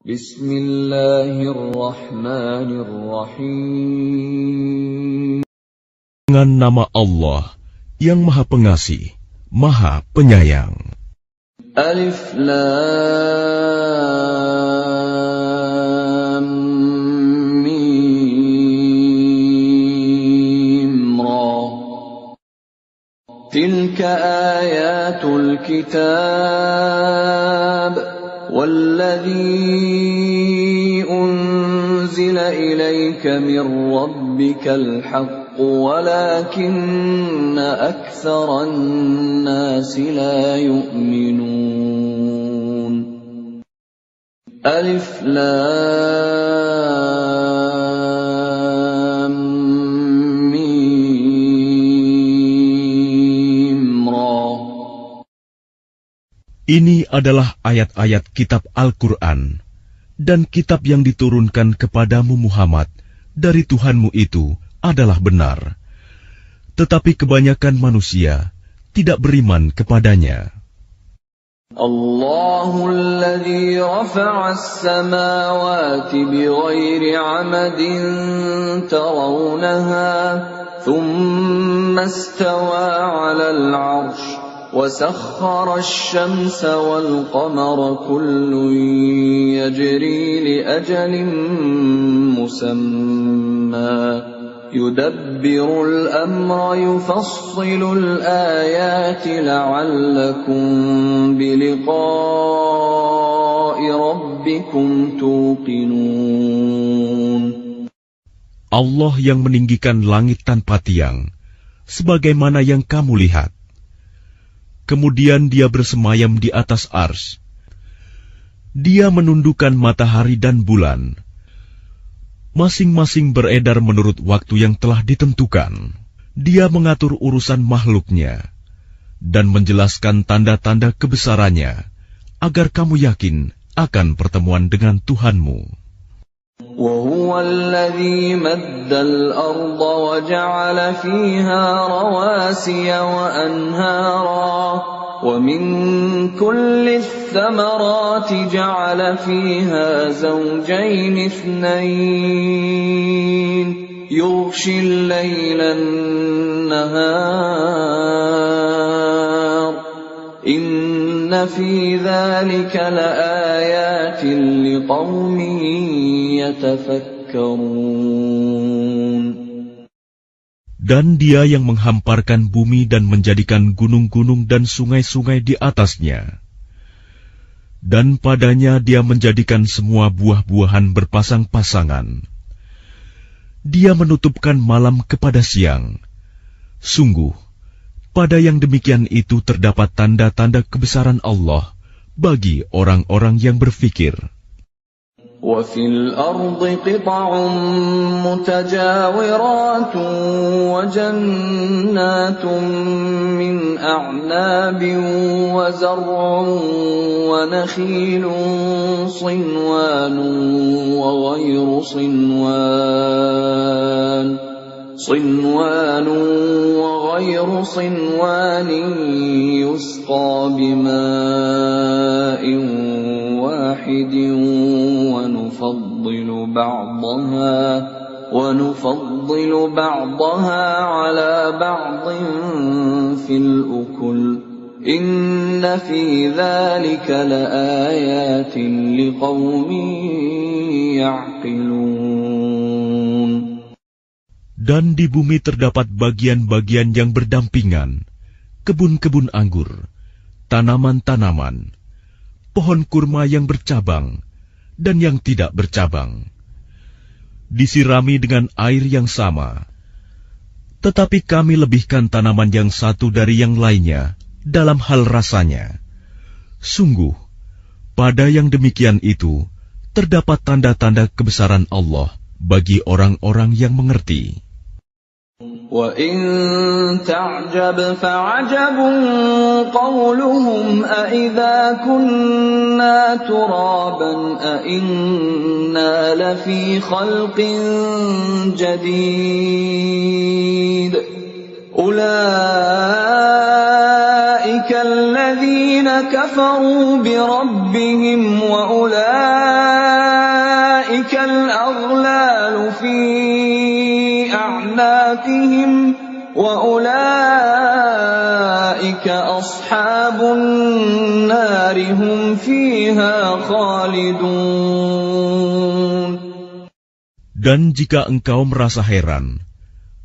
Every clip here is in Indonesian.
Bismillahirrahmanirrahim. Dengan nama Allah yang Maha Pengasih, Maha Penyayang. Alif Lam Mim Ra. Tilka ayatul kitab والذي أنزل إليك من ربك الحق ولكن أكثر الناس لا يؤمنون ألف لام ميم را. Ini adalah ayat-ayat kitab Al-Quran dan kitab yang diturunkan kepadamu Muhammad dari Tuhanmu itu adalah benar. Tetapi kebanyakan manusia tidak beriman kepadanya. Allahul ladzi rafa'as samawati bighairi 'amadin tarawnaha thumma istawa 'alal 'arsy وسخر الشمس والقمر كل يجري لأجل مسمى يدبر الأمر يفصل الآيات لعلكم بلقاء ربكم توقنون. Allah yang meninggikan langit tanpa tiang, sebagaimana yang kamu lihat. Kemudian dia bersemayam di atas ars. Dia menundukkan matahari dan bulan. Masing-masing beredar menurut waktu yang telah ditentukan. Dia mengatur urusan makhluknya dan menjelaskan tanda-tanda kebesarannya agar kamu yakin akan pertemuan dengan Tuhanmu. وَهُوَ الَّذِي مَدَّ الْأَرْضَ وَجَعَلَ فِيهَا رَوَاسِيَ وَأَنْهَارًا وَمِنْ كُلِّ الثَّمَرَاتِ جَعَلَ فِيهَا زَوْجَيْنِ اثْنَيْنِ يُغْشِي اللَّيْلَ النَّهَارَ إِنَّ فِي ذَلِكَ لَآيَاتٍ لِقَوْمٍ يَتَفَكَّرُونَ. Dan dia yang menghamparkan bumi dan menjadikan gunung-gunung dan sungai-sungai di atasnya. Dan padanya dia menjadikan semua buah-buahan berpasang-pasangan. Dia menutupkan malam kepada siang. Sungguh, pada yang demikian itu terdapat tanda-tanda kebesaran Allah bagi orang-orang yang berfikir. وَفِي الْأَرْضِ قِطَعٌ مُتَجَاوِرَاتٌ وَجَنَّاتٌ مِّنْ أَعْنَابٍ وَزَرْعٌ وَنَخِيلٌ صِنْوَانٌ وَغَيْرُ صِنْوَانٍ يُسْقَى بِمَاءٍ واحد ونفضل بعضها على بعض في الأكل إن في ذلك لآيات لقوم يعقلون. Dan di bumi terdapat bagian-bagian yang berdampingan, kebun-kebun anggur, tanaman-tanaman, pohon kurma yang bercabang dan yang tidak bercabang, disirami dengan air yang sama. Tetapi kami lebihkan tanaman yang satu dari yang lainnya dalam hal rasanya. Sungguh, pada yang demikian itu terdapat tanda-tanda kebesaran Allah bagi orang-orang yang mengerti. وَإِن تَعْجَبْ فَعَجَبٌ قَوْلُهُمْ أَإِذَا كُنَّا تُرَابًا أَإِنَّا لَفِي خَلْقٍ جَدِيدٍ أُولَئِكَ الَّذِينَ كفروا بربهم وأولئك الأغلال في أعناقهم وأولئك أصحاب النار هم فيها خالدون. Dan jika engkau merasa heran,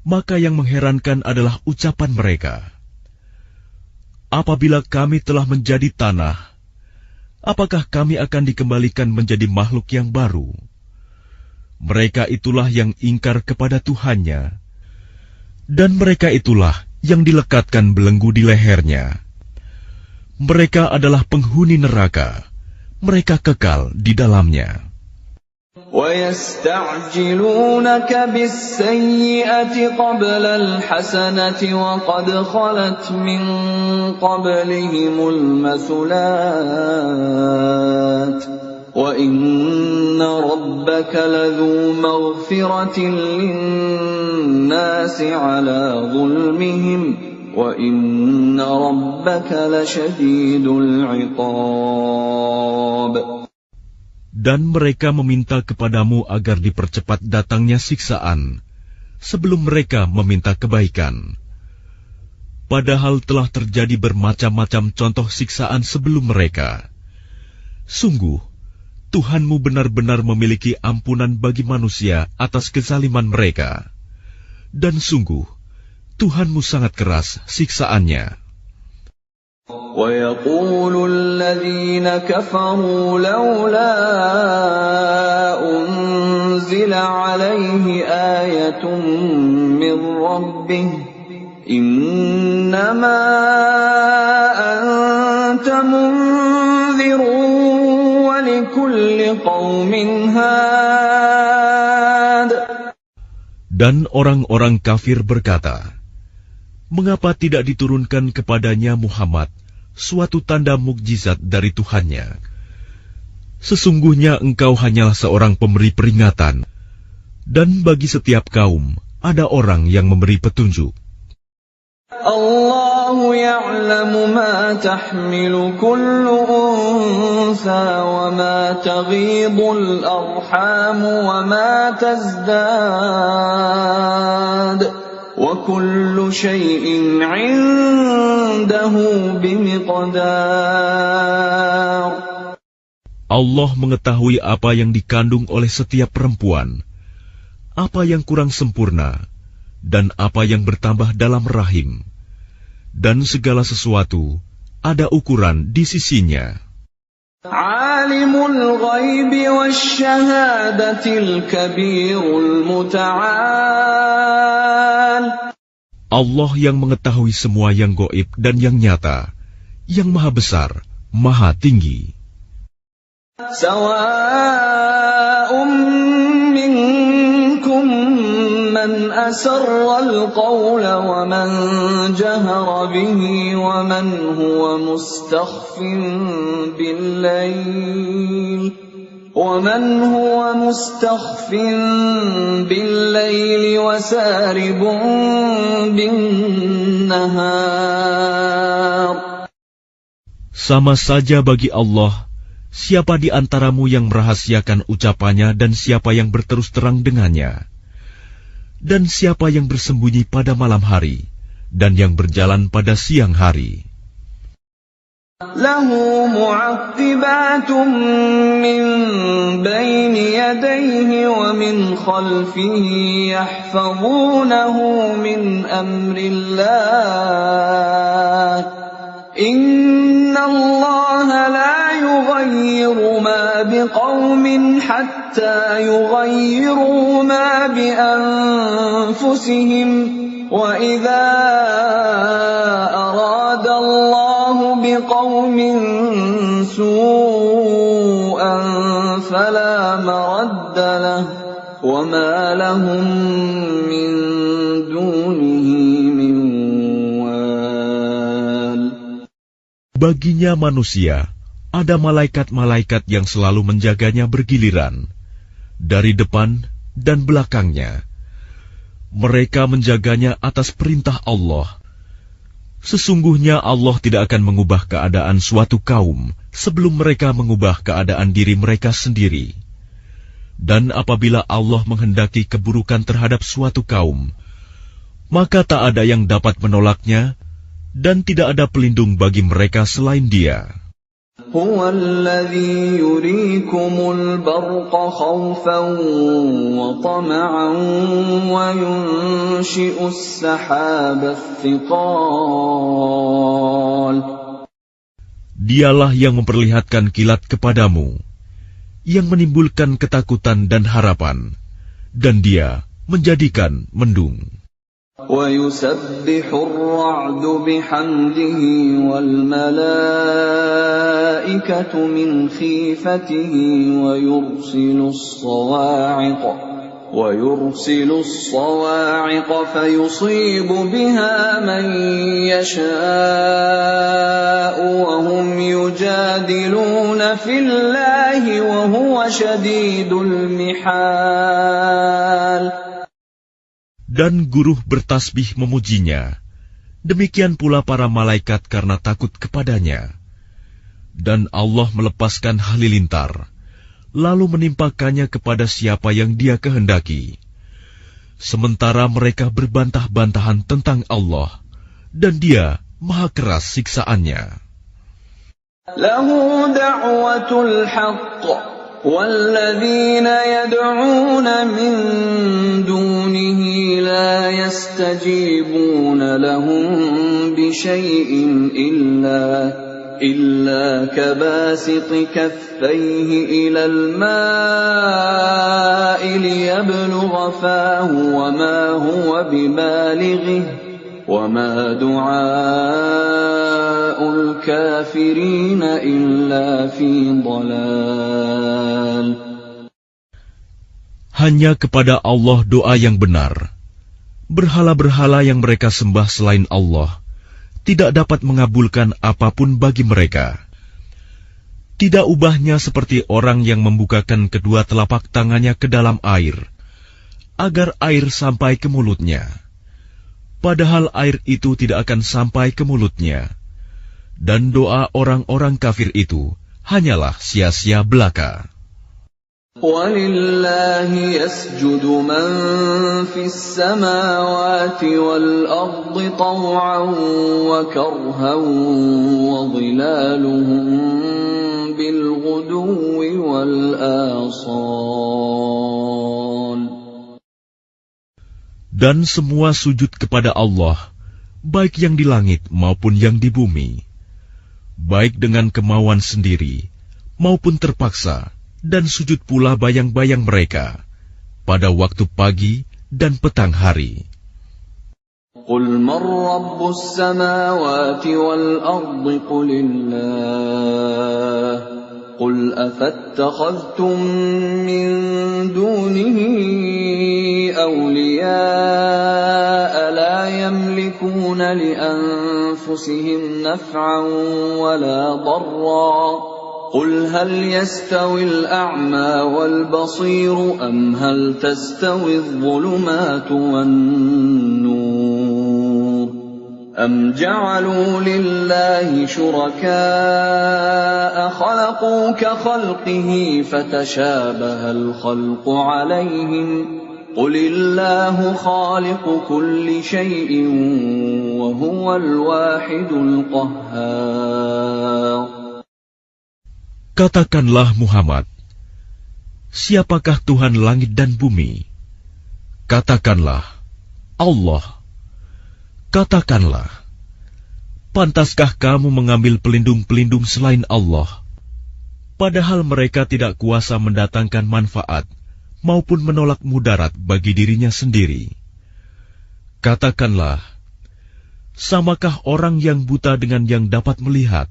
maka yang mengherankan adalah ucapan mereka. Apabila kami telah menjadi tanah, apakah kami akan dikembalikan menjadi makhluk yang baru? Mereka itulah yang ingkar kepada Tuhannya, dan mereka itulah yang dilekatkan belenggu di lehernya. Mereka adalah penghuni neraka, mereka kekal di dalamnya. وَيَسْتَعْجِلُونَكَ بِالسَّيِّئَةِ قَبْلَ الْحَسَنَةِ وَقَدْ خَلَتْ مِنْ قَبْلِهِمُ الْمَثُلَاتُ وَإِنَّ رَبَّكَ لَذُو مَغْفِرَةٍ لِلنَّاسِ عَلَى ظُلْمِهِمْ وَإِنَّ رَبَّكَ لَشَدِيدُ الْعِقَابِ. Dan mereka meminta kepadamu agar dipercepat datangnya siksaan, sebelum mereka meminta kebaikan. Padahal telah terjadi bermacam-macam contoh siksaan sebelum mereka. Sungguh, Tuhanmu benar-benar memiliki ampunan bagi manusia atas kezaliman mereka. Dan sungguh, Tuhanmu sangat keras siksaannya. وَيَقُولُ الَّذِينَ كَفَرُوا لَوْلَا أُنْزِلَ عَلَيْهِ آيَةٌ مِّن رَّبِّهِ إِنَّمَا أَنْتَ مُنذِرٌ وَلِكُلِّ قَوْمٍ هَادٍ. Dan orang-orang kafir berkata, mengapa tidak diturunkan kepadanya Muhammad suatu tanda mukjizat dari Tuhannya? Sesungguhnya engkau hanyalah seorang pemberi peringatan, dan bagi setiap kaum ada orang yang memberi petunjuk. Allahu ya'lamu ma tahmilu kullu untha wa ma taghidul arham wa ma tazdad. وَكُلُّ شَيْءٍ عِندَهُ بِمِقْدَارٍ. Allah mengetahui apa yang dikandung oleh setiap perempuan, apa yang kurang sempurna, dan apa yang bertambah dalam rahim. Dan segala sesuatu ada ukuran di sisinya. Alimul ghaibi wasyahadatil kabirul muta'al. Allah yang mengetahui semua yang gaib dan yang nyata, yang maha besar, maha tinggi. Sawa'un minkum man asarral qawla wa man jahara bihi wa man huwa mustakhfin bil-layl وَمَنْ هُوَ مُسْتَخْفٍ بِاللَّيْلِ وَسَارِبٌ بِالنَّهَارِ. Sama saja bagi Allah, siapa di antaramu yang merahasiakan ucapannya dan siapa yang berterus terang dengannya, dan siapa yang bersembunyi pada malam hari, dan yang berjalan pada siang hari. له معقبات من بين يديه ومن خلفه يحفظونه من أمر الله إن الله لا يغير ما بقوم حتى يغيروا ما بأنفسهم وإذا أراد الله بقوم سوءا فلا مرد له وما لهم من دونه من وال. Baginya manusia ada malaikat-malaikat yang selalu menjaganya bergiliran dari depan dan belakangnya. Mereka menjaganya atas perintah Allah. Sesungguhnya Allah tidak akan mengubah keadaan suatu kaum sebelum mereka mengubah keadaan diri mereka sendiri. Dan apabila Allah menghendaki keburukan terhadap suatu kaum, maka tak ada yang dapat menolaknya, dan tidak ada pelindung bagi mereka selain Dia. هو الذي يريكم البرق خوفا وطمعا وينشئ السحاب الثقال. Dialah yang memperlihatkan kilat kepadamu, yang menimbulkan ketakutan dan harapan, dan Dia menjadikan mendung. وَيُسَبِّحُ الرَّعْدُ بِحَمْدِهِ وَالْمَلَائِكَةُ مِنْ خِيفَتِهِ وَيُرْسِلُ الصَّوَاعِقَ فَيُصِيبُ بِهَا مَنْ يَشَاءُ وَهُمْ يُجَادِلُونَ فِي اللَّهِ وَهُوَ شَدِيدُ الْمِحَالِ. Dan guruh bertasbih memujinya, demikian pula para malaikat karena takut kepadanya. Dan Allah melepaskan halilintar, lalu menimpakannya kepada siapa yang Dia kehendaki. Sementara mereka berbantah-bantahan tentang Allah, dan Dia maha keras siksaannya. Lahu da'watul haqq, walladzina yad'una min dunihi la yastajibuna lahum bisyai'in illa kabasiti kaffayhi ila al-ma'i liyablugha fahu wa ma huwa bibalighihi وَمَا دُعَاءُ الْكَافِرِينَ إِلَّا فِي ضَلَالٍ. Hanya kepada Allah doa yang benar. Berhala-berhala yang mereka sembah selain Allah tidak dapat mengabulkan apapun bagi mereka. Tidak ubahnya seperti orang yang membukakan kedua telapak tangannya ke dalam air, agar air sampai ke mulutnya. Padahal air itu tidak akan sampai ke mulutnya. Dan doa orang-orang kafir itu hanyalah sia-sia belaka. وَلِلَّهِ يَسْجُدُ مَن فِي السَّمَاوَاتِ وَالْأَرْضِ طَوْعًا وَكَرْهًا وَظِلَالُهُم بِالْغُدُوِّ وَالْآصَالِ. Dan semua sujud kepada Allah, baik yang di langit maupun yang di bumi, baik dengan kemauan sendiri maupun terpaksa, dan sujud pula bayang-bayang mereka pada waktu pagi dan petang hari. قُلْ مَنْ رَبُّ السَّمَاوَاتِ وَالْأَرْضِ قُلِ اللَّهُ قُلْ أَفَاتَّخَذْتُمْ مِنْ دُونِهِ أَوْلِيَاءَ لَا يَمْلِكُونَ لِأَنفُسِهِمْ نَفْعًا وَلَا ضَرًّا قُلْ هَلْ يَسْتَوِي الْأَعْمَى وَالْبَصِيرُ أَمْ هَلْ تَسْتَوِي الظُّلُمَاتُ وَالنُّورُ أَمْ جَعَلُوا لِلَّهِ شُرَكَاءَ خَلَقُوا كَخَلْقِهِ فَتَشَابَهَ الْخَلْقُ عَلَيْهِمْ قُلِ اللَّهُ خَالِقُ كُلِّ شَيْءٍ وَهُوَ الْوَاحِدُ الْقَهَّارُ. Katakanlah Muhammad, siapakah Tuhan langit dan bumi? Katakanlah, Allah. Katakanlah, pantaskah kamu mengambil pelindung-pelindung selain Allah, padahal mereka tidak kuasa mendatangkan manfaat maupun menolak mudarat bagi dirinya sendiri? Katakanlah, samakah orang yang buta dengan yang dapat melihat?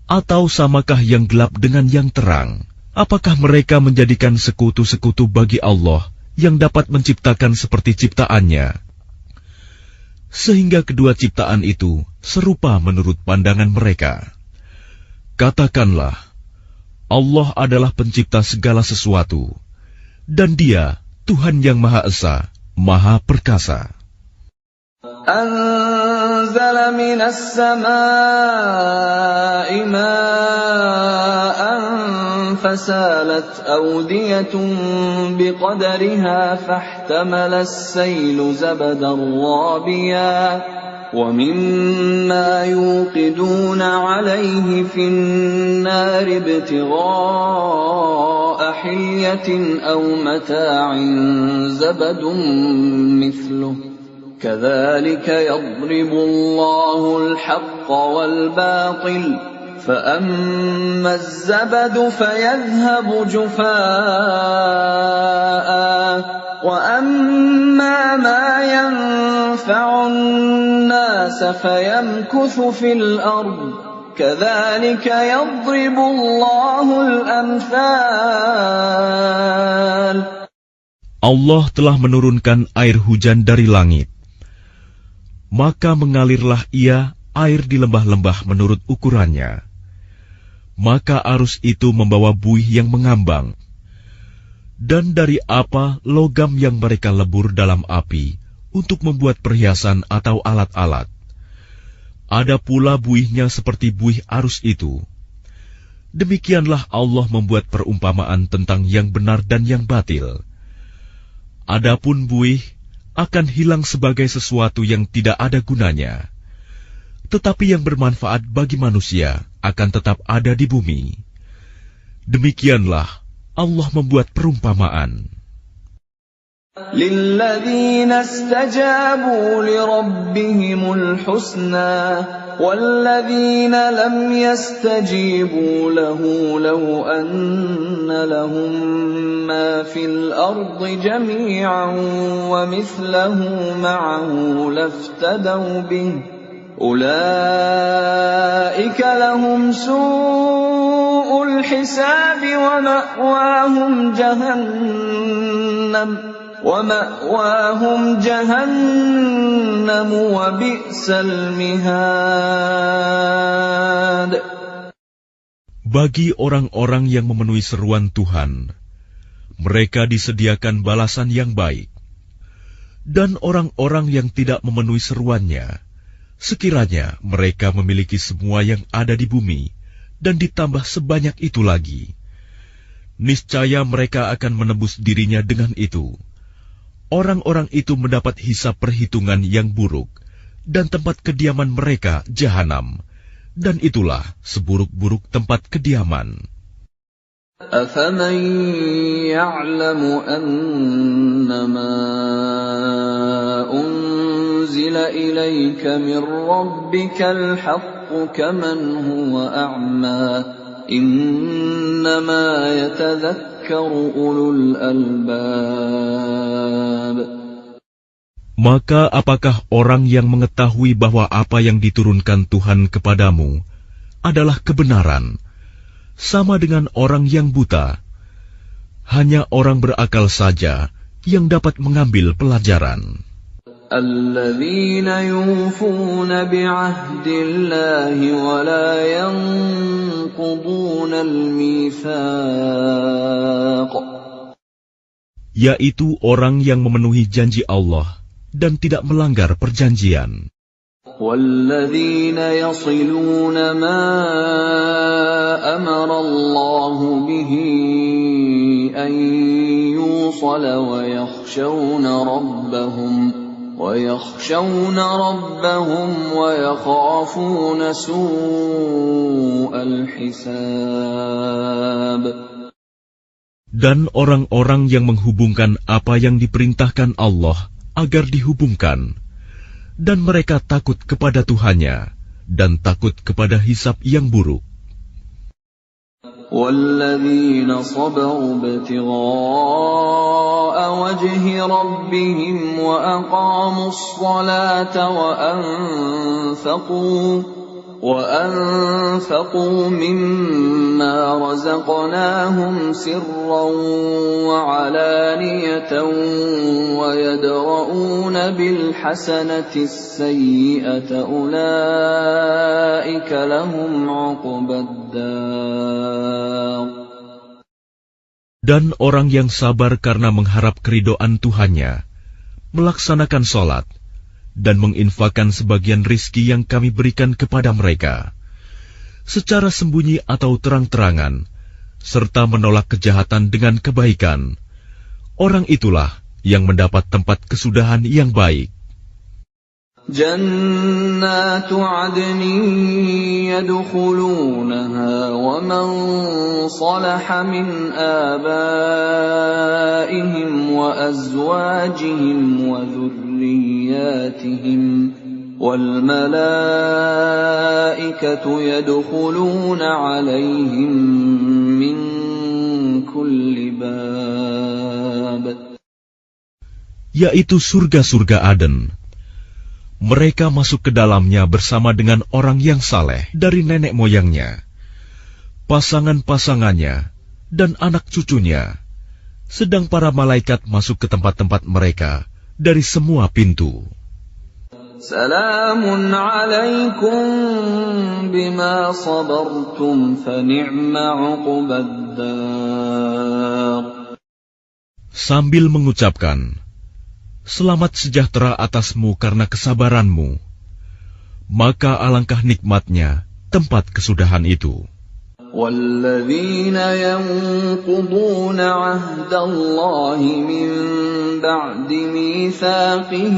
Atau samakah yang gelap dengan yang terang? Apakah mereka menjadikan sekutu-sekutu bagi Allah yang dapat menciptakan seperti ciptaannya? Sehingga kedua ciptaan itu serupa menurut pandangan mereka. Katakanlah, Allah adalah pencipta segala sesuatu, dan Dia Tuhan yang Maha Esa, Maha Perkasa. أنزل من السماء ماء فسالت أودية بقدرها فاحتمل السيل زبدا رابيا ومما يوقدون عليه في النار ابتغاء حلية أو متاع زبد مثله كذلك يضرب الله الحق والباطل فأما الزبد فيذهب جفاء وأما ما ينفع الناس فيمكث في الأرض كذلك يضرب الله الأمثال. Allah telah menurunkan air hujan dari langit. Maka mengalirlah ia air di lembah-lembah menurut ukurannya. Maka arus itu membawa buih yang mengambang. Dan dari apa logam yang mereka lebur dalam api untuk membuat perhiasan atau alat-alat. Ada pula buihnya seperti buih arus itu. Demikianlah Allah membuat perumpamaan tentang yang benar dan yang batil. Adapun buih akan hilang sebagai sesuatu yang tidak ada gunanya. Tetapi yang bermanfaat bagi manusia akan tetap ada di bumi. Demikianlah Allah membuat perumpamaan. لِلَّذِينَ اسْتَجَابُوا لِرَبِّهِمُ الْحُسْنَى وَالَّذِينَ لَمْ يَسْتَجِيبُوا لَهُ لَوْ أَنَّ لَهُم مَّا فِي الْأَرْضِ جَمِيعًا وَمِثْلَهُ مَعَهُ لَافْتَدَوْا بِهِ أُولَئِكَ لَهُمْ سُوءُ الْحِسَابِ وَمَأْوَاهُمْ جَهَنَّمُ وَبِئْسَ الْمِهَادُ. Bagi orang-orang yang memenuhi seruan Tuhan, mereka disediakan balasan yang baik. Dan orang-orang yang tidak memenuhi seruannya, sekiranya mereka memiliki semua yang ada di bumi, dan ditambah sebanyak itu lagi, niscaya mereka akan menebus dirinya dengan itu. Orang-orang itu mendapat hisab perhitungan yang buruk, dan tempat kediaman mereka jahanam, dan itulah seburuk-buruk tempat kediaman. أَفَمَن يَعْلَمُ أَنَّمَا أُنزِلَ إِلَيْكَ مِن رَّبِّكَ الْحَقُّ كَمَنْ هُوَ أَعْمَىٰ إِنَّمَا يَتَذَكَّرُ أُولُو الْأَلْبَابِ. Maka apakah orang yang mengetahui bahwa apa yang diturunkan Tuhan kepadamu adalah kebenaran, sama dengan orang yang buta? Hanya orang berakal saja yang dapat mengambil pelajaran. الَّذِينَ يُوفُونَ بِعَهْدِ اللَّهِ وَلَا يَنقُضُونَ الْمِيثَاقَ. Yaitu orang yang memenuhi janji Allah dan tidak melanggar perjanjian. وَالَّذِينَ يَصِلُونَ مَا أَمَرَ اللَّهُ بِهِ أَن يُوصَلَ وَيَخْشَوْنَ رَبَّهُمْ وَيَخَافُونَ سُوءَ الْحِسَابِ. Dan orang-orang yang menghubungkan apa yang diperintahkan Allah agar dihubungkan, dan mereka takut kepada Tuhannya dan takut kepada hisab yang buruk. وَالَّذِينَ صَبَرُوا ابْتِغَاءَ وَجْهِ رَبِّهِمْ وَأَقَامُوا الصَّلَاةَ وَأَنفَقُوا مِمَّا رَزَقْنَاهُمْ سِرًّا وَعَلَانِيَةً وَيَدْرَءُونَ بِالْحَسَنَةِ السَّيِّئَةَ أُولَئِكَ لَهُمْ عُقْبَى الدَّارِ. Dan orang yang sabar karena mengharap keridhaan Tuhannya, melaksanakan sholat, dan menginfakkan sebagian rizki yang kami berikan kepada mereka, secara sembunyi atau terang-terangan, serta menolak kejahatan dengan kebaikan, orang itulah yang mendapat tempat kesudahan yang baik. جنات عدن يدخلونها ومن صلح من آبائهم وأزواجهم وذرياتهم والملائكة يدخلون عليهم من كل باب. Yaitu surga-surga Aden. Mereka masuk ke dalamnya bersama dengan orang yang saleh dari nenek moyangnya, pasangan-pasangannya, dan anak cucunya, sedang para malaikat masuk ke tempat-tempat mereka dari semua pintu. Salamun alaikum bima sabartum fa ni'ma 'uqbaddar. Sambil mengucapkan, selamat sejahtera atasmu karena kesabaranmu, maka alangkah nikmatnya tempat kesudahan itu. وَالَّذِينَ يَنقُضُونَ عَهْدَ اللَّهِ مِن بَعْدِ مِيثَاقِهِ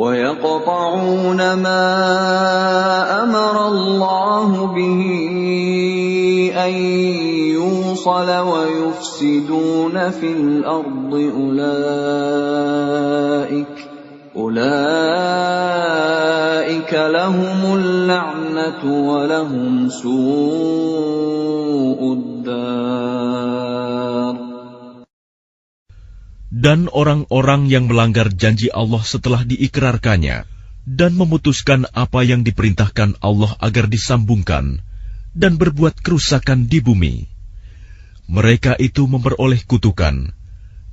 وَيَقْطَعُونَ مَا أَمَرَ اللَّهُ بِهِ أَن يُوصَلَ وَيُفْسِدُونَ فِي الْأَرْضِ أُولَئِكَ لَهُمُ اللَّعْنَةُ وَلَهُمْ سُوءُ الدَّارِ. Dan orang-orang yang melanggar janji Allah setelah diikrarkannya dan memutuskan apa yang diperintahkan Allah agar disambungkan dan berbuat kerusakan di bumi, mereka itu memperoleh kutukan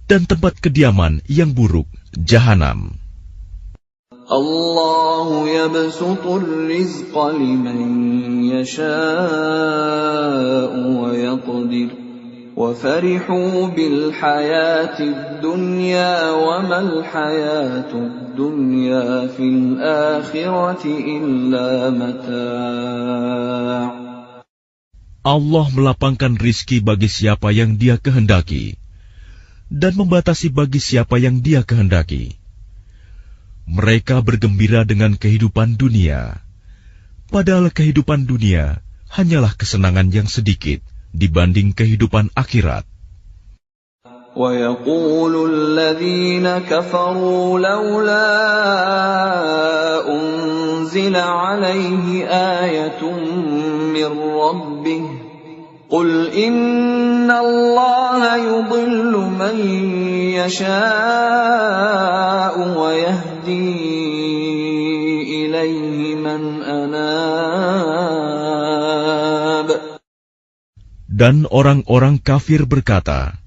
dan tempat kediaman yang buruk, Jahanam. Allahu yabsutur rizqa liman yasha'u wa yaqdir wa farihu bil hayatid dunya wa mal hayatud dunya fil akhirati illa mata'. Allah melapangkan rizki bagi siapa yang Dia kehendaki dan membatasi bagi siapa yang Dia kehendaki. Mereka bergembira dengan kehidupan dunia, padahal kehidupan dunia hanyalah kesenangan yang sedikit dibanding kehidupan akhirat. وَيَقُولُ الَّذِينَ كَفَرُوا لَوْلَا أُنزِلَ عَلَيْهِ آيَةٌ مِّن رَّبِّهِ قُلْ إِنَّ اللَّهَ يُضِلُّ مَن يَشَاءُ وَيَهْدِي إِلَيْهِ مَنْ أَنَابَ. Dan orang-orang kafir berkata,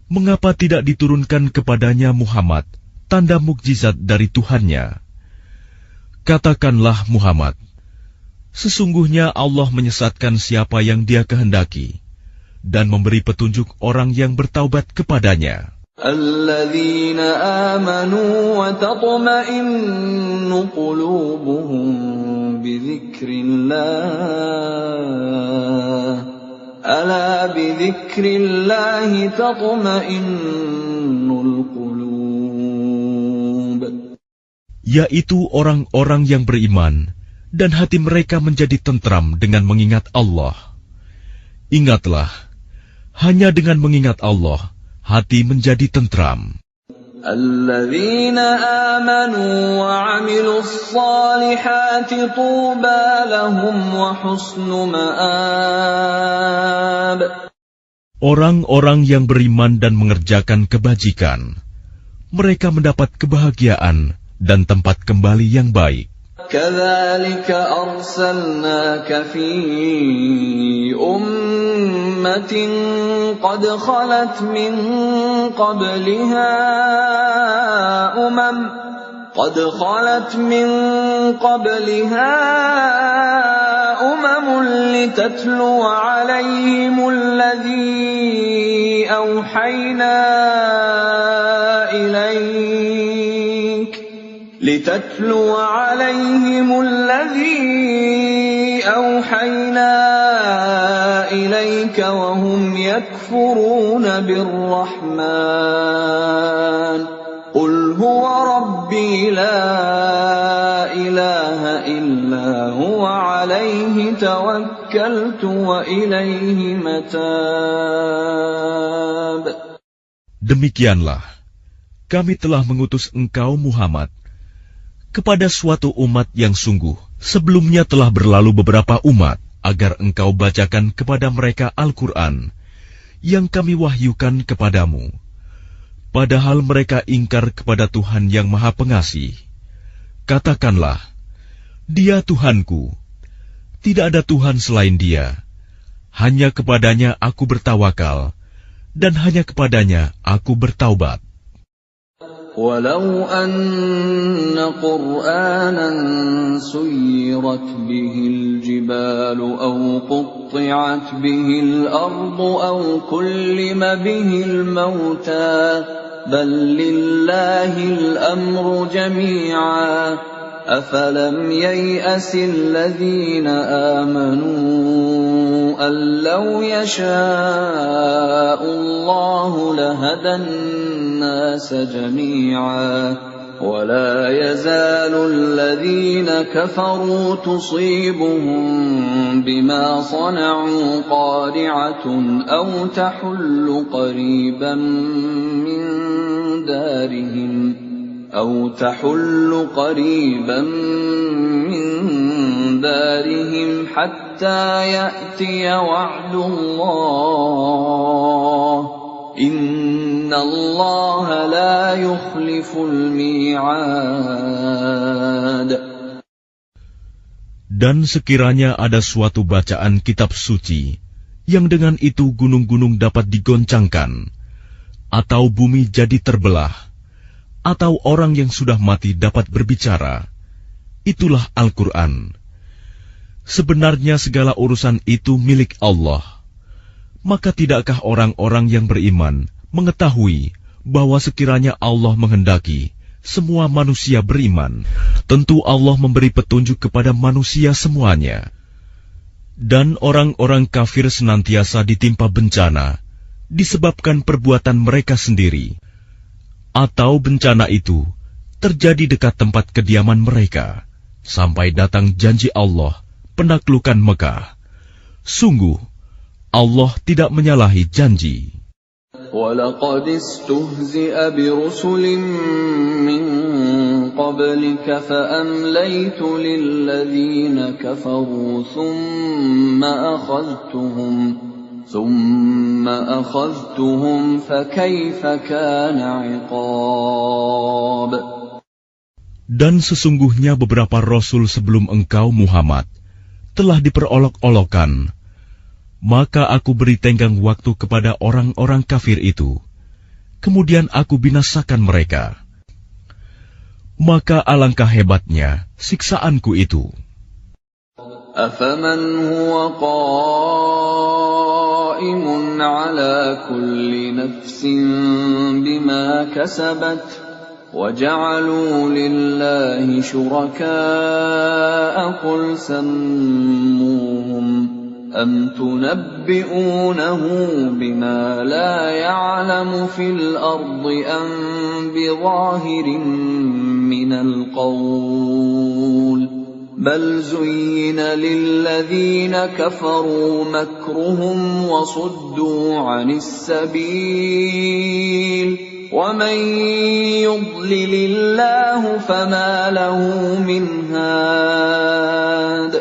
mengapa tidak diturunkan kepadanya Muhammad tanda mukjizat dari Tuhannya? Katakanlah Muhammad, sesungguhnya Allah menyesatkan siapa yang Dia kehendaki dan memberi petunjuk orang yang bertaubat kepadanya. Alladzina amanu wa tatma'innu qulubuhum bidzikrillah. Ala bidzikrillahi tatma'innul qulub. Yaitu orang-orang yang beriman dan hati mereka menjadi tentram dengan mengingat Allah. Ingatlah, hanya dengan mengingat Allah, hati menjadi tentram. Alladzina amanu wa 'amilus salihati tuba lahum wa husnu ma'ab. Orang-orang yang beriman dan mengerjakan kebajikan, mereka mendapat kebahagiaan dan tempat kembali yang baik. Kadzalika arsalnaka fi ummatin qad khalat min qabliha umamun litatlu 'alaihim alladhi awhayna لِتَتْلُوَ عَلَيْهِمُ الَّذِي أَوْحَيْنَا إِلَيْكَ وَهُمْ يَكْفُرُونَ بِالرَّحْمَنِ قُلْ هُوَ رَبِّي لَا إِلَٰهَ إِلَّا هُوَ عَلَيْهِ تَوَكَّلْتُ وَإِلَيْهِ مَتَابِ. Demikianlah, kami telah mengutus engkau Muhammad kepada suatu umat yang sungguh sebelumnya telah berlalu beberapa umat, agar engkau bacakan kepada mereka Al-Quran yang kami wahyukan kepadamu. Padahal mereka ingkar kepada Tuhan yang Maha Pengasih. Katakanlah, Dia Tuhanku, tidak ada Tuhan selain Dia. Hanya kepadanya aku bertawakal, dan hanya kepadanya aku bertaubat. وَلَوْ أَنَّ قُرْآنًا سُيِّرَتْ بِهِ الْجِبَالُ أَوْ قُطِّعَتْ بِهِ الْأَرْضُ أَوْ كُلِّمَ بِهِ الْمَوْتَى بَل لِّلَّهِ الْأَمْرُ جَمِيعًا أَفَلَمْ يَيْأَسِ الَّذِينَ آمَنُوا أَن لَّوْ يَشَاءُ اللَّهُ لَهَدَى النَّاسَ جَمِيعًا وَلَا يَزَالُ الَّذِينَ كَفَرُوا تُصِيبُهُم بِمَا صَنَعُوا قَارِعَةٌ أَوْ تَحُلُّ قَرِيبًا من دارهم حتى يأتي وعد الله إن الله لا يخلف الميعاد. Dan sekiranya ada suatu bacaan kitab suci yang dengan itu gunung-gunung dapat digoncangkan, atau bumi jadi terbelah, atau orang yang sudah mati dapat berbicara, itulah Al-Quran. Sebenarnya segala urusan itu milik Allah. Maka tidakkah orang-orang yang beriman mengetahui bahwa sekiranya Allah menghendaki semua manusia beriman, tentu Allah memberi petunjuk kepada manusia semuanya. Dan orang-orang kafir senantiasa ditimpa bencana disebabkan perbuatan mereka sendiri, atau bencana itu terjadi dekat tempat kediaman mereka, sampai datang janji Allah penaklukan Mekah. Sungguh, Allah tidak menyalahi janji. وَلَقَدِ اسْتُهْزِئَ بِرُسُلٍ مِّن قَبْلِكَ فَأَمْلَيْتُ لِلَّذِينَ كَفَرُوا ثُمَّ أَخَذْتُهُمْ فَكَيْفَ كَانَ عِقَابِ. Dan sesungguhnya beberapa rasul sebelum engkau Muhammad telah diperolok-olokkan, maka aku beri tenggang waktu kepada orang-orang kafir itu, kemudian aku binasakan mereka. Maka alangkah hebatnya siksaanku itu. أَفَمَنْ هُوَ قَائِمٌ عَلَى كُلِّ نَفْسٍ بِمَا كَسَبَتْ وَجَعَلُوا لِلَّهِ شُرَكَاءَ قُلْ سَمُّوهُمْ أَمْ تُنَبِّئُونَهُ بِمَا لَا يَعْلَمُ فِي الْأَرْضِ أَمْ بِظَاهِرٍ مِّنَ الْقَوْلِ بَلْ زُيِّنَ لِلَّذِينَ كَفَرُوا مَكْرُهُمْ وَصُدُّوا عَنِ السَّبِيلِ وَمَن يُضْلِلِ اللَّهُ فَمَا لَهُ مِنْ هَادٍ.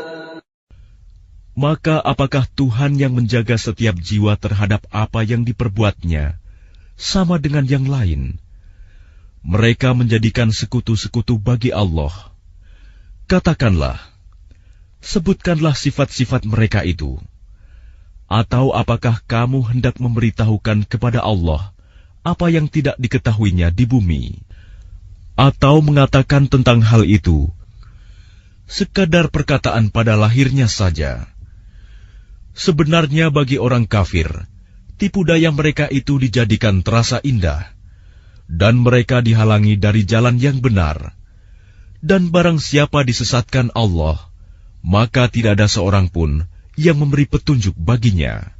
Maka apakah Tuhan yang menjaga setiap jiwa terhadap apa yang diperbuatnya sama dengan yang lain? Mereka menjadikan sekutu-sekutu bagi Allah. Katakanlah, sebutkanlah sifat-sifat mereka itu. Atau apakah kamu hendak memberitahukan kepada Allah apa yang tidak diketahuinya di bumi? Atau mengatakan tentang hal itu sekadar perkataan pada lahirnya saja? Sebenarnya bagi orang kafir, tipu daya mereka itu dijadikan terasa indah, dan mereka dihalangi dari jalan yang benar. Dan barang siapa disesatkan Allah, maka tidak ada seorang pun yang memberi petunjuk baginya.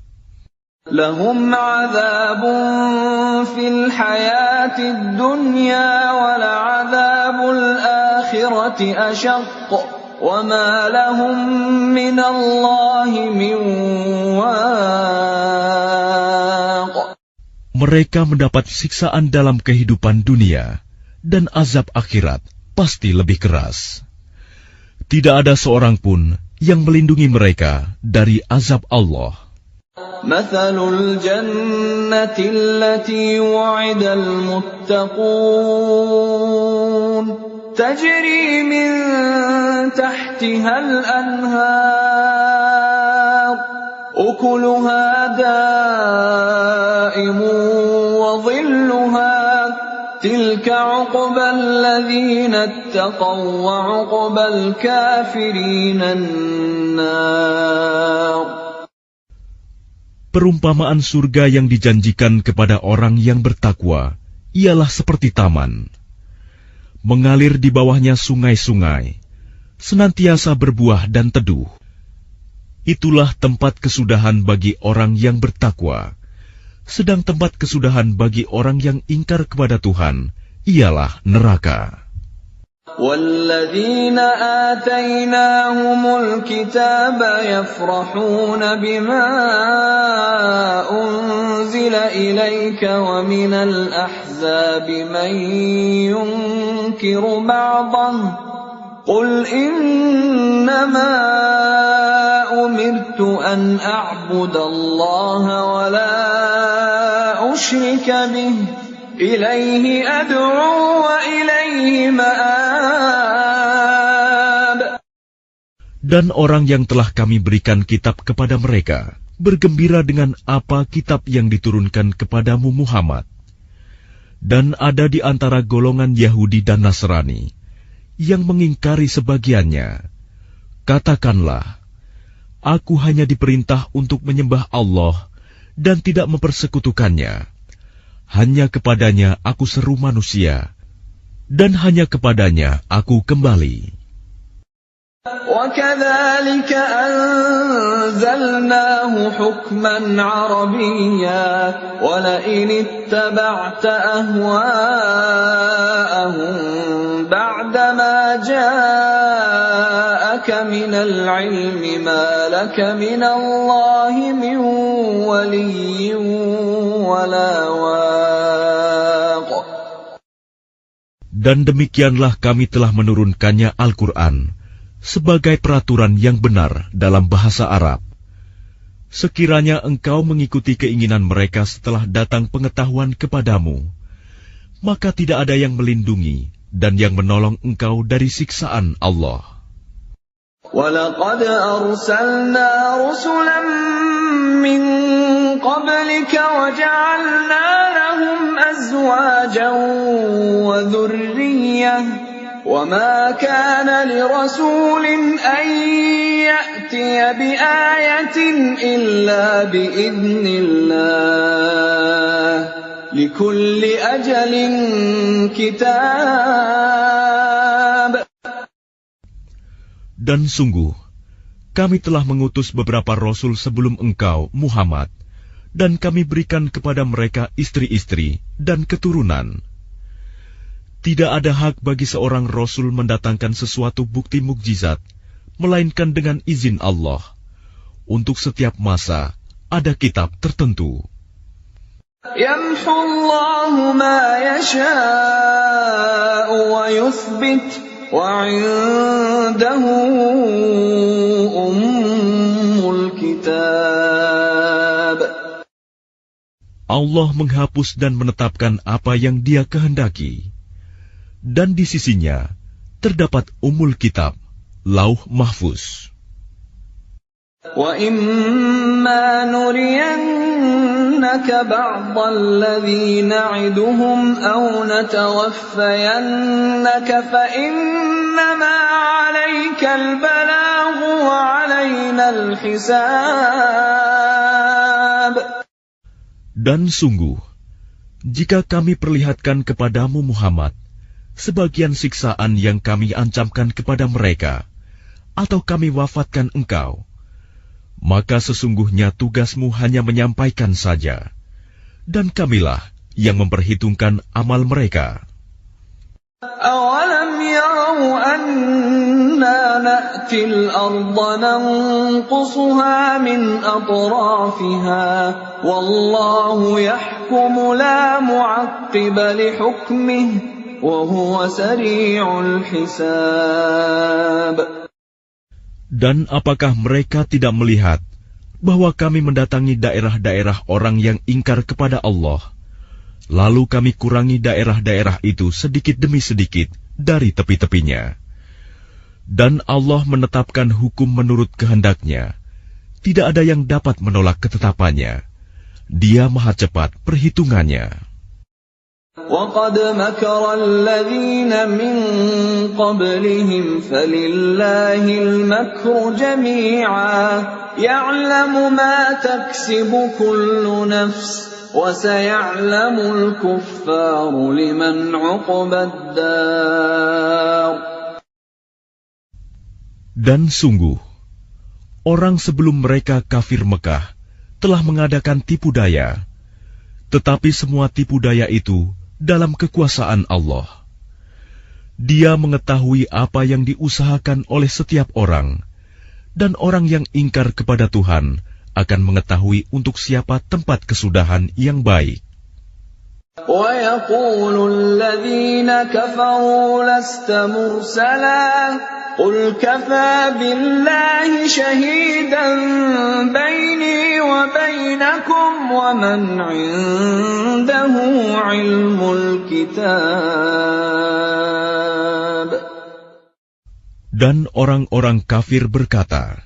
Lahum 'adzabun fil hayatid dunya wa la'adzabul akhirati ashaq wa ma lahum minallahi min waq. Mereka mendapat siksaan dalam kehidupan dunia, dan azab akhirat pasti lebih keras. Tidak ada seorang pun yang melindungi mereka dari azab Allah. Mathalul jannati allati wu'ida al-muttaqun tajri min tahtiha al-anhar ukuluha da'imun wa dhilluha tilka 'uqbal ladzina ittaqaw wa 'uqbal kafirina an-nar. Perumpamaan surga yang dijanjikan kepada orang yang bertakwa ialah seperti taman. Mengalir di bawahnya sungai-sungai, senantiasa berbuah dan teduh. Itulah tempat kesudahan bagi orang yang bertakwa. Sedang tempat kesudahan bagi orang yang ingkar kepada Tuhan ialah neraka. وَالَّذِينَ آتَيْنَاهُمُ الْكِتَابَ يَفْرَحُونَ بِمَا أُنزِلَ إِلَيْكَ وَمِنَ الْأَحْزَابِ مَن يُنكِرُ بَعْضَهُ قُلْ إِنَّمَا أُمِرْتُ أَنْ أَعْبُدَ اللَّهَ وَلَا أُشْرِكَ بِهِ إِلَيْهِ أَدْعُو وَإِلَيْهِ مَآبِ. Dan orang yang telah kami berikan kitab kepada mereka bergembira dengan apa kitab yang diturunkan kepadamu Muhammad. Dan ada di antara golongan Yahudi dan Nasrani yang mengingkari sebagiannya. Katakanlah, aku hanya diperintah untuk menyembah Allah dan tidak mempersekutukannya. Hanya kepadanya aku seru manusia, dan hanya kepadanya aku kembali. وَكَذَلِكَ أَنزَلْنَاهُ حُكْمًا عَرَبِيًّا وَلَئِنِ اتَّبَعْتَ أَهْوَاءَهُم بَعْدَمَا جَاءَكَ مِنَ الْعِلْمِ مَا لَكَ مِنَ اللَّهِ مِن وَلِيٍّ وَلَا وَاقٍ. Dan demikianlah kami telah menurunkannya Al-Quran sebagai peraturan yang benar dalam bahasa Arab. Sekiranya engkau mengikuti keinginan mereka setelah datang pengetahuan kepadamu, maka tidak ada yang melindungi dan yang menolong engkau dari siksaan Allah. وَلَقَدْ أَرْسَلْنَا رُسُلًا مِّن قَبْلِكَ وَجَعَلْنَا لَهُمْ أَزْوَاجًا وَذُرِّيَّةً وَمَا كَانَ لِرَسُولٍ أَن يَأْتِيَ بِآيَةٍ إِلَّا بِإِذْنِ اللَّهِ لِكُلِّ أَجَلٍ كِتَابٌ. Dan sungguh, kami telah mengutus beberapa rasul sebelum engkau, Muhammad, dan kami berikan kepada mereka istri-istri dan keturunan. Tidak ada hak bagi seorang rasul mendatangkan sesuatu bukti mukjizat, melainkan dengan izin Allah. Untuk setiap masa, ada kitab tertentu. يَمْحُو اللَّهُ مَا يَشَاءُ وَيُثْبِتُ وَعِندَهُ أُمُّ الْكِتَابِ. Allah menghapus dan menetapkan apa yang Dia kehendaki. Dan di sisinya terdapat Ummul Kitab, Lauh Mahfuz. وَإِمَّا نُرِيَنَّكَ بَعْضَ الَّذِي نَعِدُهُمْ أَوْ نَتَوَفَّيَنَّكَ فَإِنَّمَا عَلَيْكَ الْبَلَاغُ وَعَلَيْنَا الْحِسَابُ. Dan sungguh, jika kami perlihatkan kepadamu Muhammad sebagian siksaan yang kami ancamkan kepada mereka, atau kami wafatkan engkau, maka sesungguhnya tugasmu hanya menyampaikan saja, dan kamilah yang memperhitungkan amal mereka. أَوَلَمْ يَرَوْا أَنَّا نَأْتِي الْأَرْضَ نَنقُصُهَا مِنْ أَطْرَافِهَا وَاللَّهُ يَحْكُمُ لَا مُعَقِّبَ لِحُكْمِهِ وَهُوَ سَرِيعُ الْحِسَابِ. Dan apakah mereka tidak melihat bahwa kami mendatangi daerah-daerah orang yang ingkar kepada Allah, lalu kami kurangi daerah-daerah itu sedikit demi sedikit dari tepi-tepinya. Dan Allah menetapkan hukum menurut kehendaknya. Tidak ada yang dapat menolak ketetapannya. Dia maha cepat perhitungannya. وَقَدْ مَكَرَ الَّذِينَ مِنْ قَبْلِهِمْ فَلِلَّهِ الْمَكْرُ جَمِيعًا يَعْلَمُ مَا تَكْسِبُ كُلُّ نَفْسٍ وَسَيَعْلَمُ الْكُفَّارُ لِمَنْ عُقْبَى الدَّارِ. Dan sungguh, orang sebelum mereka kafir Mekah telah mengadakan tipu daya, tetapi semua tipu daya itu dalam kekuasaan Allah. Dia mengetahui apa yang diusahakan oleh setiap orang, dan orang yang ingkar kepada Tuhan akan mengetahui untuk siapa tempat kesudahan yang baik. وَيَقُولُ الَّذِينَ كَفَرُوا لَسْتَ مُرْسَلًا قُلْ كَفَى بِاللَّهِ شَهِيدًا بَيْنِي وَبَيْنَكُمْ وَمَنْ عِندَهُ عِلْمُ الْكِتَابِ. Dan orang-orang kafir berkata,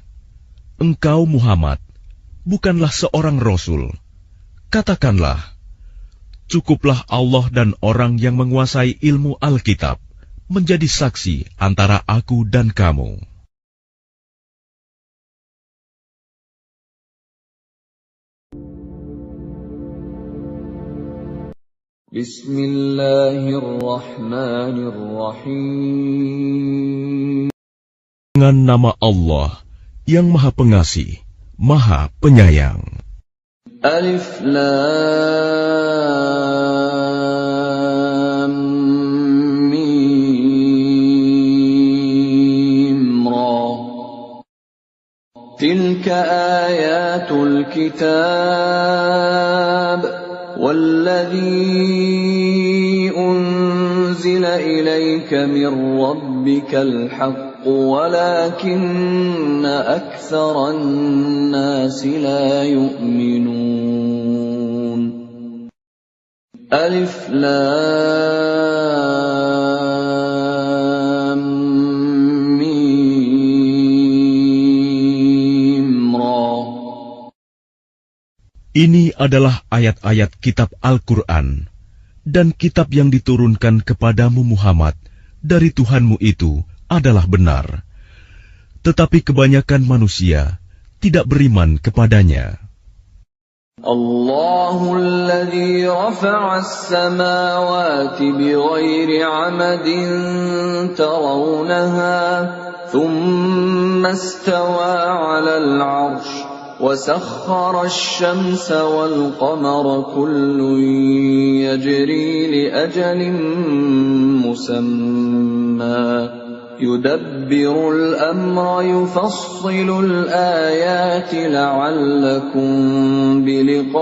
"Engkau Muhammad bukanlah seorang rasul." Katakanlah, cukuplah Allah dan orang yang menguasai ilmu Alkitab menjadi saksi antara aku dan kamu. Bismillahirrahmanirrahim. Dengan nama Allah yang Maha Pengasih, Maha Penyayang. Alif Lam Mim Ra. Tilka ayatul kitab walladzi unzila ilayka min rabbikal haqq ولكن أكثر الناس لا يؤمنون. ألف لام ميم را. Ini adalah ayat-ayat kitab Al-Quran dan kitab yang diturunkan kepadamu Muhammad dari Tuhanmu itu adalah benar, tetapi kebanyakan manusia tidak beriman kepadanya. Allahul ladzi rafa'a as-samawati bighairi 'amadin tarawnaha thumma istawa 'alal 'arsy wa sakhkhara asy-syamsa wal qamara kullun yajri li ajalin musamma يُدَبِّرُ الْأَمْرَ يُفَصِّلُ الْآيَاتِ لَعَلَّكُمْ بِلِقَاءِ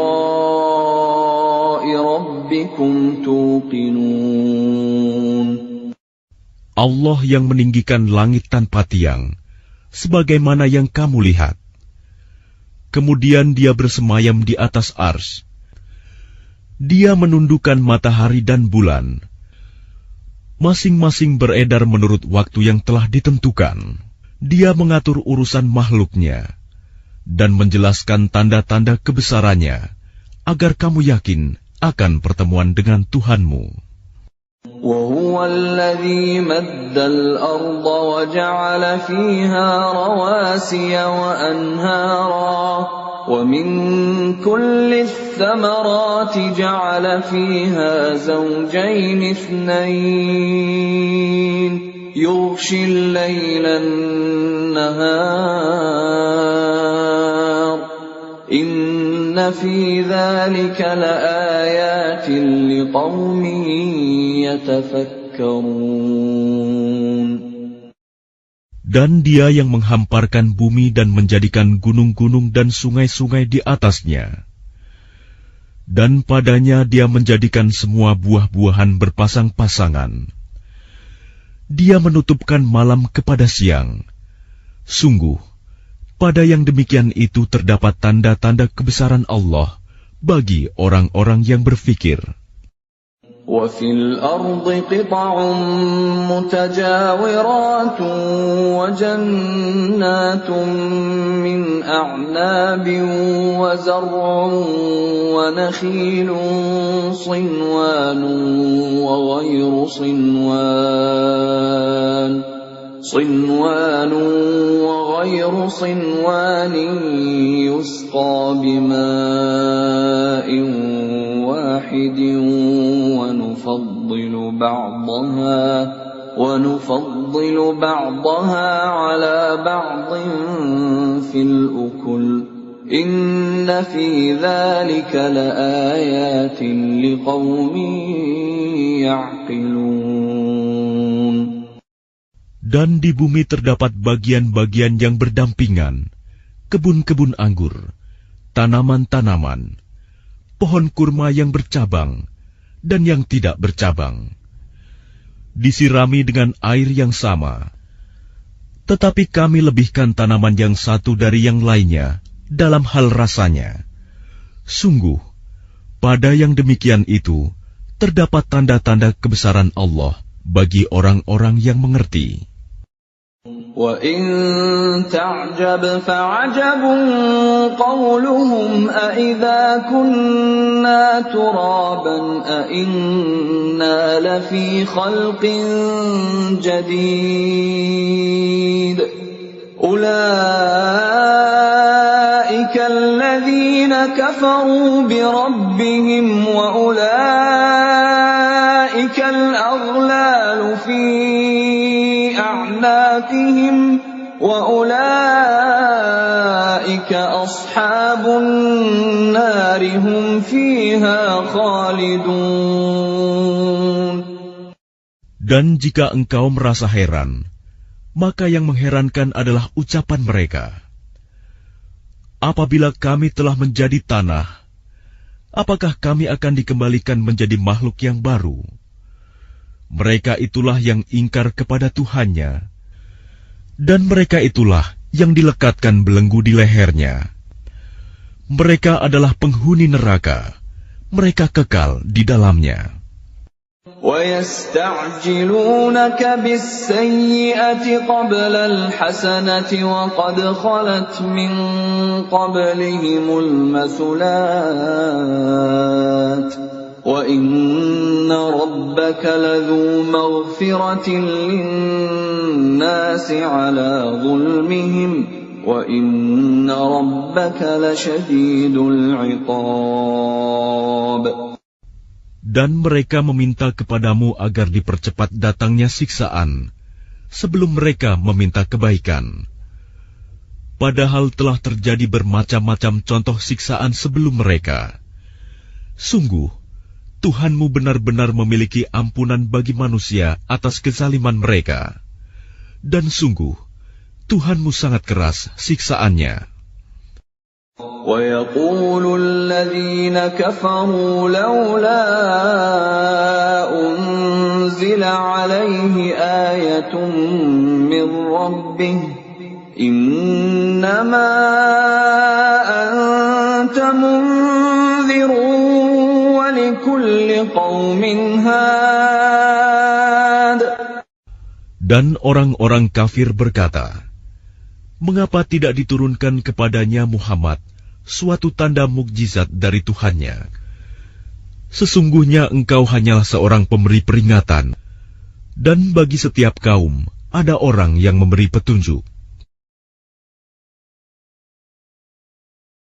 رَبِّكُمْ تُوقِنُونَ. Allah yang meninggikan langit tanpa tiang, sebagaimana yang kamu lihat. Kemudian Dia bersemayam di atas arsy. Dia menundukkan matahari dan bulan. Masing-masing beredar menurut waktu yang telah ditentukan. Dia mengatur urusan makhluknya dan menjelaskan tanda-tanda kebesarannya agar kamu yakin akan pertemuan dengan Tuhanmu. وَهُوَ الَّذِي مَدَّ الْأَرْضَ وَجَعَلَ فِيهَا رَوَاسِيَ وَأَنْهَارًا ومن كل الثمرات جعل فيها زوجين اثنين يغشي الليل النهار إن في ذلك لآيات لقوم يتفكرون. Dan Dia yang menghamparkan bumi dan menjadikan gunung-gunung dan sungai-sungai di atasnya. Dan padanya Dia menjadikan semua buah-buahan berpasang-pasangan. Dia menutupkan malam kepada siang. Sungguh, pada yang demikian itu terdapat tanda-tanda kebesaran Allah bagi orang-orang yang berfikir. وَفِي الْأَرْضِ قِطَعٌ مُتَجَاوِرَاتٌ وَجَنَّاتٌ مِّنْ أَعْنَابٍ وَزَرْعٌ وَنَخِيلٌ صِنْوَانٌ وَغَيْرُ صِنْوَانٍ يُسْقَى بِمَاءٍ واحد ونفضل بعضها على بعض في الأكل إن في ذلك لآيات لقوم يعقلون. Dan di bumi terdapat bagian-bagian yang berdampingan, kebun-kebun anggur, tanaman-tanaman, pohon kurma yang bercabang dan yang tidak bercabang, disirami dengan air yang sama. Tetapi kami lebihkan tanaman yang satu dari yang lainnya dalam hal rasanya. Sungguh, pada yang demikian itu terdapat tanda-tanda kebesaran Allah bagi orang-orang yang mengerti. وَإِن تَعْجَبْ فَعَجَبٌ قَوْلُهُمْ أَإِذَا كُنَّا تُرَابًا أَإِنَّا لَفِي خَلْقٍ جَدِيدٍ أُولَئِكَ الَّذِينَ كَفَرُوا بِرَبِّهِمْ وَأُولَئِكَ الْأَغْلَالُ فِي أعناقهم وأولئك أصحاب النار هم فيها خالدون. Dan jika engkau merasa heran, maka yang mengherankan adalah ucapan mereka. Apabila kami telah menjadi tanah, apakah kami akan dikembalikan menjadi makhluk yang baru? Mereka itulah yang ingkar kepada Tuhannya, dan mereka itulah yang dilekatkan belenggu di lehernya. Mereka adalah penghuni neraka, mereka kekal di dalamnya. وَيَسْتَعْجِلُونَكَ بِالسَّيِّئَةِ قَبْلَ الْحَسَنَةِ وَقَدْ خَلَتْ مِنْ قَبْلِهِمُ الْمَثُلَاتُ وَإِنَّ رَبَّكَ لَذُو مَغْفِرَةٍ لِلنَّاسِ عَلَى ظُلْمِهِمْ وَإِنَّ رَبَّكَ لَشَدِيدُ الْعِقَابِ. Dan mereka meminta kepadamu agar dipercepat datangnya siksaan sebelum mereka meminta kebaikan. Padahal telah terjadi bermacam-macam contoh siksaan sebelum mereka. Sungguh, Tuhanmu benar-benar memiliki ampunan bagi manusia atas kezaliman mereka. Dan sungguh, Tuhanmu sangat keras siksaannya. وَيَقُولُ الَّذِينَ كَفَرُوا لَوْلَا أُنْزِلَ عَلَيْهِ آيَةٌ مِّن رَّبِّهِ إِنَّمَا أَنْتَ مُنذِرٌ وَلِكُلِّ قَوْمٍ هَادٍ. Dan orang-orang kafir berkata, mengapa tidak diturunkan kepadanya Muhammad suatu tanda mukjizat dari Tuhannya? Sesungguhnya engkau hanyalah seorang pemberi peringatan, dan bagi setiap kaum ada orang yang memberi petunjuk.